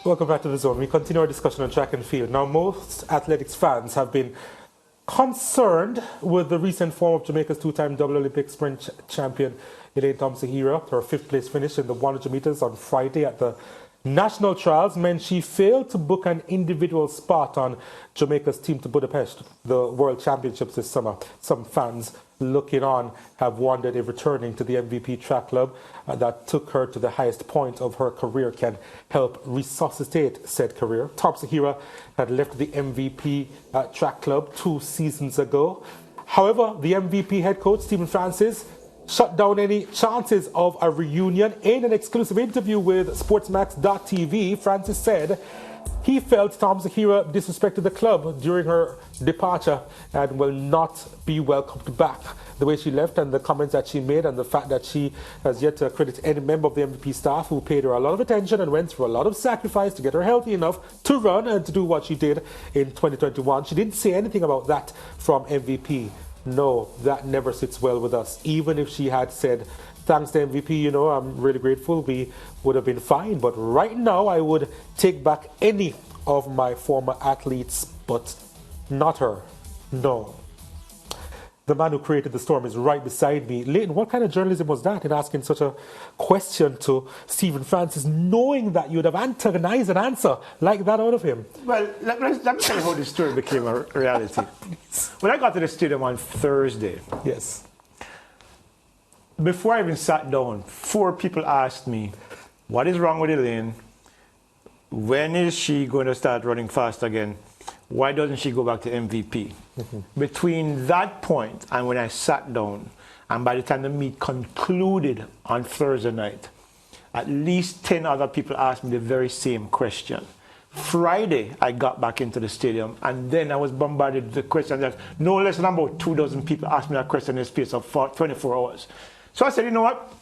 Welcome back to The Zone. We continue our discussion on track and field. Now, most athletics fans have been concerned with the recent form of Jamaica's two-time double Olympic sprint champion, Elaine Thompson-Herah. Her fifth-place finish in the 100 meters on Friday at the national trials meant she failed to book an individual spot on Jamaica's team to Budapest, the World Championships this summer. Some fans looking on have wondered if returning to the MVP track club that took her to the highest point of her career can help resuscitate said career. Thompson-Herah had left the MVP track club 2 seasons ago. However, the MVP head coach, Stephen Francis, shut down any chances of a reunion. In an exclusive interview with SportsMax.tv, Francis said he felt Thompson-Herah disrespected the club during her departure and will not be welcomed back. The way she left and the comments that she made and the fact that she has yet to credit any member of the MVP staff who paid her a lot of attention and went through a lot of sacrifice to get her healthy enough to run and to do what she did in 2021. She didn't say anything about that from MVP. No, that never sits well with us. Even if she had said, thanks to MVP, you know, I'm really grateful, we would have been fine. But right now, I would take back any of my former athletes, but not her. No. The man who created the storm is right beside me. Leighton, what kind of journalism was that in asking such a question to Stephen Francis, knowing that you would have antagonized an answer like that out of him? Well, let me tell you how this story became a reality. When I got to the stadium on Thursday, yes, before I even sat down, 4 people asked me, what is wrong with Elaine? When is she going to start running fast again? Why doesn't she go back to MVP? Between that point and when I sat down, and by the time the meet concluded on Thursday night, at least 10 other people asked me the very same question. Friday, I got back into the stadium, and then I was bombarded with the question that no less than about 24 people asked me that question in the space of 24 hours. So I said, you know what?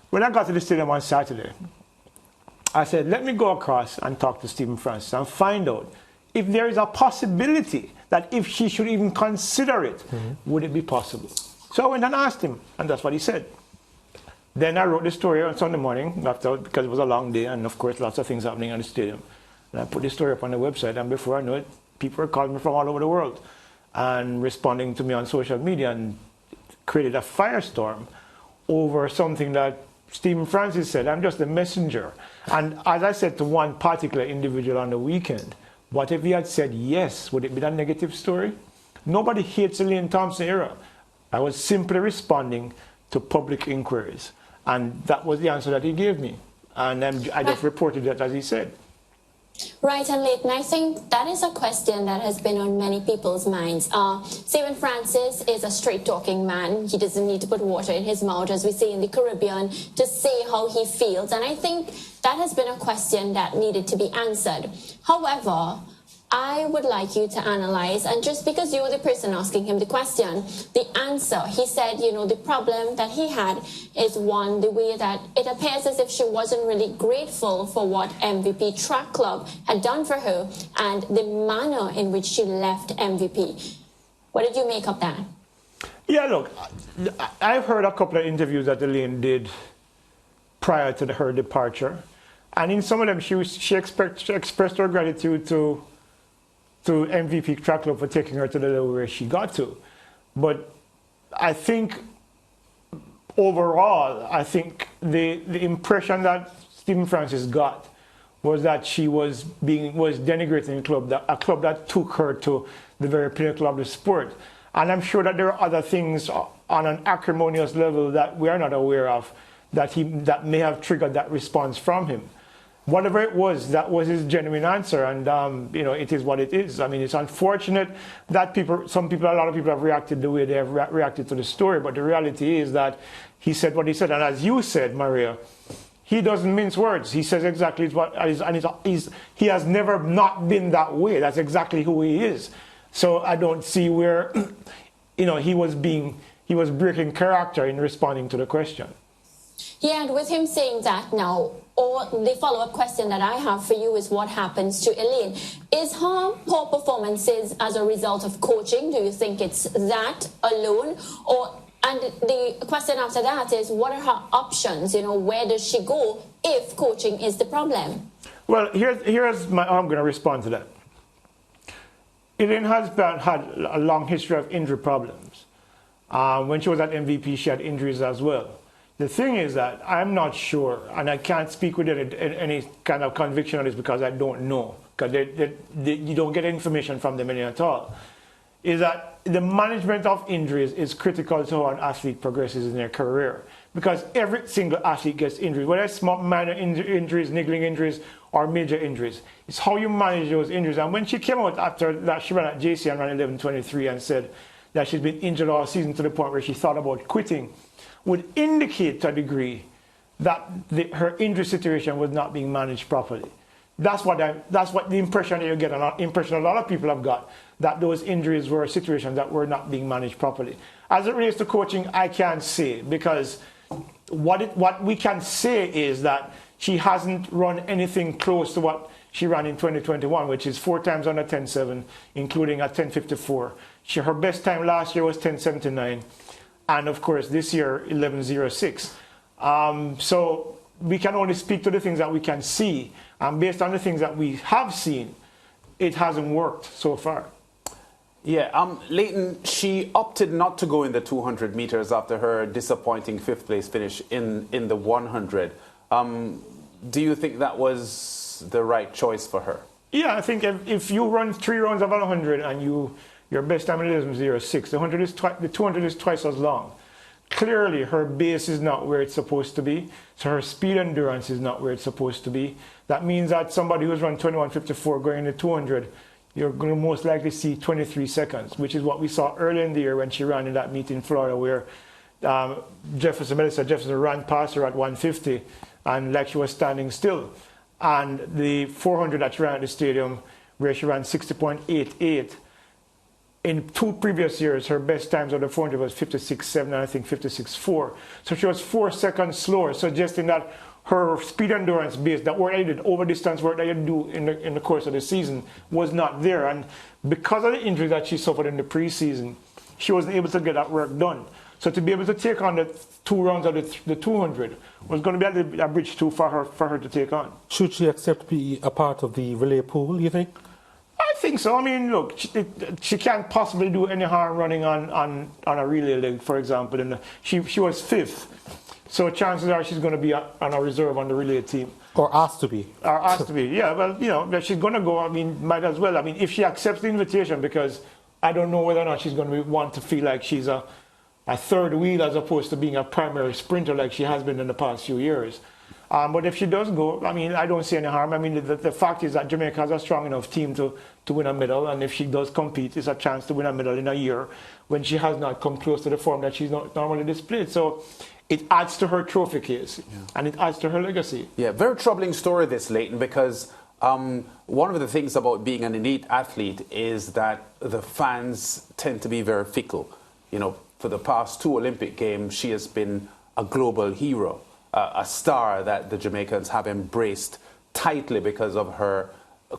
When I got to the stadium on Saturday, I said, let me go across and talk to Stephen Francis and find out if there is a possibility that if she should even consider it, would it be possible? So I went and asked him, and that's what he said. Then I wrote the story on Sunday morning, after, because it was a long day, and of course lots of things happening at the stadium. And I put the story up on the website, and before I knew it, people were calling me from all over the world and responding to me on social media, and created a firestorm over something that Stephen Francis said. I'm just a messenger. And as I said to one particular individual on the weekend, what if he had said yes? Would it be a negative story? Nobody hates Elaine Thompson-Herah. I was simply responding to public inquiries. And that was the answer that he gave me. And then I just reported that as he said. Right, and Leighton, I think that is a question that has been on many people's minds. Stephen Francis is a straight-talking man. He doesn't need to put water in his mouth, as we say in the Caribbean, to say how he feels. And I think that has been a question that needed to be answered. However, I would like you to analyze, and just because you were the person asking him the question, the answer. He said, you know, the problem that he had is one, the way that it appears as if she wasn't really grateful for what MVP Track Club had done for her and the manner in which she left MVP. What did you make of that? Yeah, look, I've heard a couple of interviews that Elaine did prior to her departure. And in some of them, she expressed her gratitude to MVP Track Club for taking her to the level where she got to. But I think overall, I think the impression that Stephen Francis got was that she was denigrating a club that took her to the very pinnacle of the sport. And I'm sure that there are other things on an acrimonious level that we are not aware of that may have triggered that response from him. Whatever it was, that was his genuine answer, and you know, it is what it is. I mean, it's unfortunate that a lot of people have reacted the way they have reacted to the story, but the reality is that he said what he said, and as you said, Maria, he doesn't mince words. He says exactly what, and he has never not been that way. That's exactly who he is. So I don't see where, you know, he was breaking character in responding to the question. Yeah, and with him saying that now, or the follow-up question that I have for you is what happens to Elaine? Is her poor performances as a result of coaching? Do you think it's that alone? And the question after that is, what are her options? You know, where does she go if coaching is the problem? Well, here's how I'm going to respond to that. Elaine has had a long history of injury problems. When she was at MVP, she had injuries as well. The thing is that I'm not sure, and I can't speak with any kind of conviction on this because I don't know, because you don't get information from them at all, is that the management of injuries is critical to how an athlete progresses in their career. Because every single athlete gets injuries, whether it's small minor injuries, niggling injuries, or major injuries. It's how you manage those injuries. And when she came out after that, she ran at JC and ran 11:23 and said that she's been injured all season to the point where she thought about quitting, would indicate to a degree that her injury situation was not being managed properly. That's what the impression that you get, an impression a lot of people have got, that those injuries were situations that were not being managed properly. As it relates to coaching, I can't say, because what we can say is that she hasn't run anything close to what she ran in 2021, which is 4 times under 10.7, including a 10.54. Her best time last year was 10.79, and of course this year 11.06. So we can only speak to the things that we can see, and based on the things that we have seen, it hasn't worked so far. Yeah, Leighton, she opted not to go in the 200 meters after her disappointing 5th place finish in the 100. Do you think that was the right choice for her? Yeah, I think if you run 3 rounds of 100 and your best time is 11.06, the 200 is twice as long. Clearly, her base is not where it's supposed to be, so her speed endurance is not where it's supposed to be. That means that somebody who's run 21.54 going into 200, you're going to most likely see 23 seconds, which is what we saw earlier in the year when she ran in that meet in Florida, where Melissa Jefferson ran past her at 150, and like she was standing still. And the 400 that she ran at the stadium, where she ran 60.88, in 2 previous years, her best times on the 400 was 56.7 and I think 56.4. So she was 4 seconds slower, suggesting that her speed endurance base, that work that you did, over distance work that you do in the course of the season, was not there. And because of the injury that she suffered in the preseason, she wasn't able to get that work done. So to be able to take on the 2 rounds of the 200 was going to be a bridge too for her to take on. Should she accept to be a part of the relay pool, you think? I think so. I mean, look, she can't possibly do any harm running on a relay leg, for example. And she was 5th. So chances are she's going to be on a reserve on the relay team. Or asked to be. Or asked to be, yeah. Well, you know, she's going to go, I mean, might as well. I mean, if she accepts the invitation, because I don't know whether or not she's going to want to feel like she's a third wheel as opposed to being a primary sprinter like she has been in the past few years. But if she does go, I mean, I don't see any harm. I mean, the fact is that Jamaica has a strong enough team to win a medal, and if she does compete, it's a chance to win a medal in a year when she has not come close to the form that she's not normally displayed. So it adds to her trophy case, and it adds to her legacy. Yeah, very troubling story this, Leighton, because one of the things about being an elite athlete is that the fans tend to be very fickle. You know, for the past 2 Olympic Games, she has been a global hero, a star that the Jamaicans have embraced tightly because of her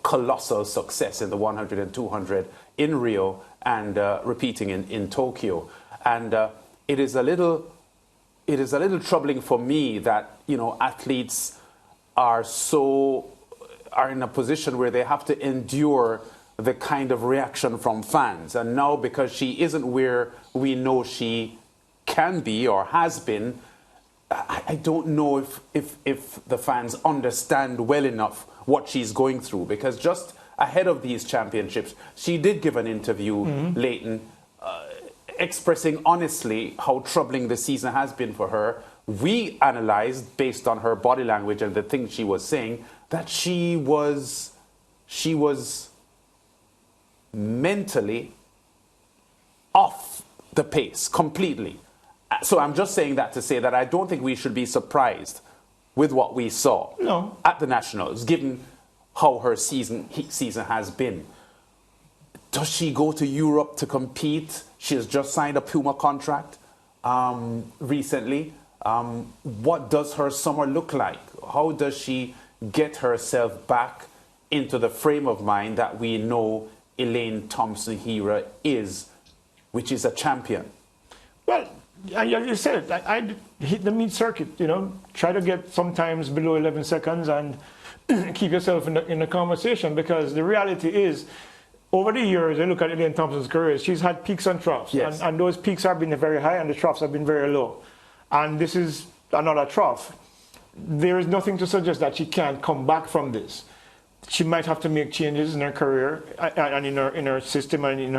colossal success in the 100 and 200 in Rio and repeating in Tokyo. And it is a little troubling for me that, you know, athletes are in a position where they have to endure the kind of reaction from fans. And now, because she isn't where we know she can be or has been, I don't know if the fans understand well enough what she's going through. Because just ahead of these championships, she did give an interview, Leighton, expressing honestly how troubling the season has been for her. We analysed, based on her body language and the things she was saying, that she was mentally off the pace completely. So I'm just saying that to say that I don't think we should be surprised with what we saw at the Nationals, given how her season has been. Does she go to Europe to compete? She has just signed a Puma contract recently. What does her summer look like? How does she get herself back into the frame of mind that we know Elaine Thompson-Herah is, which is a champion? Well, you said it. I hit the meet circuit, you know, try to get sometimes below 11 seconds, and keep yourself in the conversation, because the reality is, over the years, I look at Elaine Thompson's career, she's had peaks and troughs. Yes. And those peaks have been very high and the troughs have been very low. And this is another trough. There is nothing to suggest that she can't come back from this. She might have to make changes in her career and in her system and in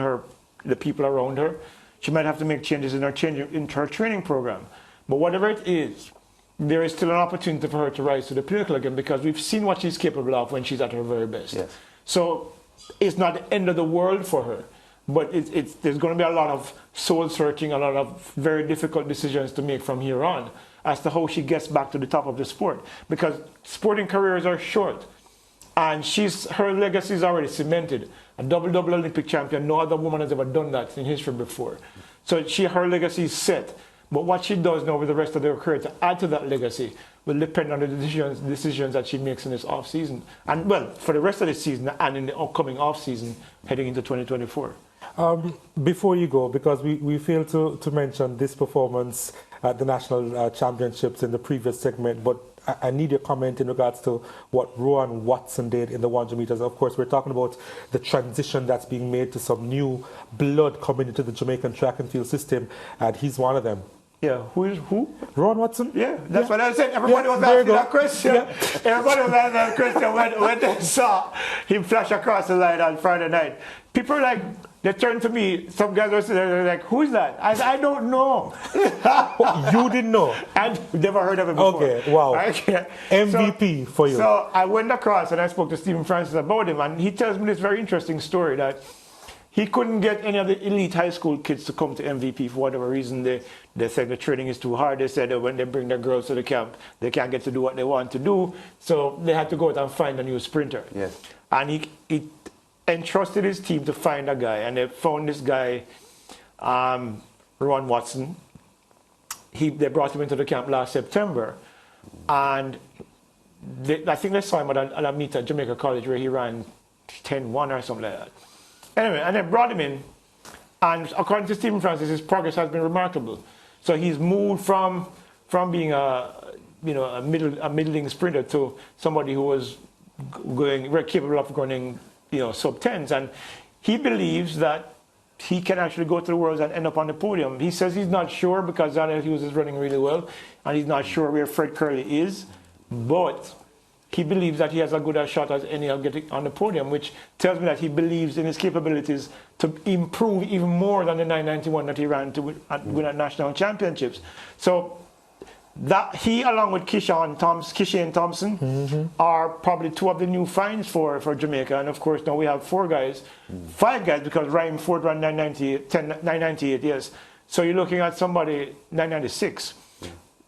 the people around her. She might have to make changes in her training program. But whatever it is, there is still an opportunity for her to rise to the pinnacle again, because we've seen what she's capable of when she's at her very best. Yes. So it's not the end of the world for her, but there's going to be a lot of soul searching, a lot of very difficult decisions to make from here on as to how she gets back to the top of the sport, because sporting careers are short, and her legacy is already cemented. A double Olympic champion, no other woman has ever done that in history before. So her legacy is set. But what she does now with the rest of her career to add to that legacy will depend on the decisions that she makes in this off season, and well, for the rest of the season and in the upcoming off season heading into 2024. Before you go, because we failed to mention this performance at the national championships in the previous segment, but I need your comment in regards to what Rowan Watson did in the 100 meters. Of course, we're talking about the transition that's being made to some new blood coming into the Jamaican track and field system, and he's one of them. Yeah, who? Rowan Watson? Yeah, that's what I said. Everybody was asking that question. Yeah. Everybody was asking that question when they saw him flash across the line on Friday night. People they turned to me. Some guys were sitting there, like, who's that? I don't know. You didn't know? I'd never heard of him before. Okay, wow. Okay. MVP for you. So I went across and I spoke to Stephen Francis about him, and he tells me this very interesting story that he couldn't get any of the elite high school kids to come to MVP for whatever reason. They said the training is too hard. They said that when they bring their girls to the camp, they can't get to do what they want to do. So they had to go out and find a new sprinter. Yes. And he entrusted his team to find a guy. And they found this guy, Rowan Watson. They brought him into the camp last September. And I think they saw him at a meet at Jamaica College where he ran 10-1 or something like that. Anyway, and they brought him in, and according to Stephen Francis, his progress has been remarkable. So he's moved from being a middling sprinter to somebody who was very capable of running sub-10s, and he believes that he can actually go to the Worlds and end up on the podium. He says he's not sure because Daniel Hughes is running really well, and he's not sure where Fred Curley is, but he believes that he has as good a shot as any of getting on the podium, which tells me that he believes in his capabilities to improve even more than the 991 that he ran to win at national championships. So that he, along with Kishane Thompson, are probably two of the new finds for Jamaica. And of course, now we have five guys, because Ryan Ford ran 998, yes. So you're looking at somebody 996.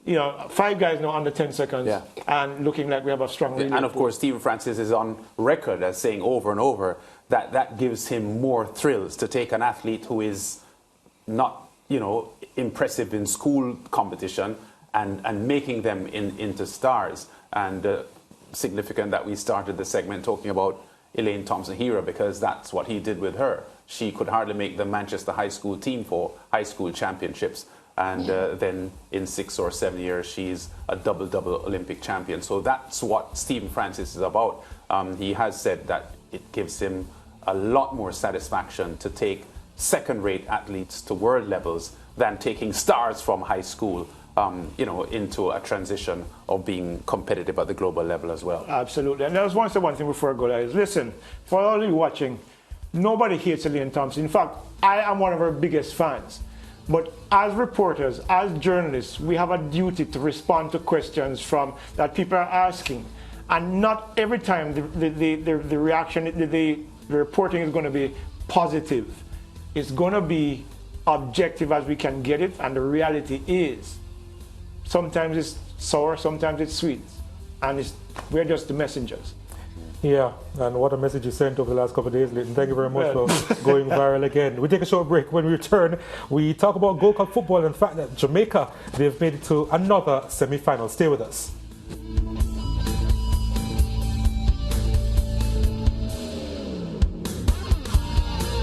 5 guys now under 10 seconds, and looking like we have a strong relay. And of course, Stephen Francis is on record as saying over and over that gives him more thrills to take an athlete who is not, impressive in school competition and making them into stars. And significant that we started the segment talking about Elaine Thompson-Herah, because that's what he did with her. She could hardly make the Manchester high school team for high school championships. And then in 6 or 7 years, she's a double Olympic champion. So that's what Stephen Francis is about. He has said that it gives him a lot more satisfaction to take second-rate athletes to world levels than taking stars from high school, into a transition of being competitive at the global level as well. Absolutely. And there's one thing before I go, guys. Listen, for all of you watching, nobody hates Elaine Thompson. In fact, I am one of her biggest fans. But as reporters, as journalists, we have a duty to respond to questions that people are asking. And not every time the reaction, the reporting is going to be positive. It's going to be objective as we can get it. And the reality is, sometimes it's sour, sometimes it's sweet. And we're just the messengers. Yeah, and what a message you sent over the last couple of days, Leighton. Thank you very much for going viral again. We take a short break. When we return, we talk about Gold Cup football and the fact that Jamaica, they've made it to another semi-final. Stay with us.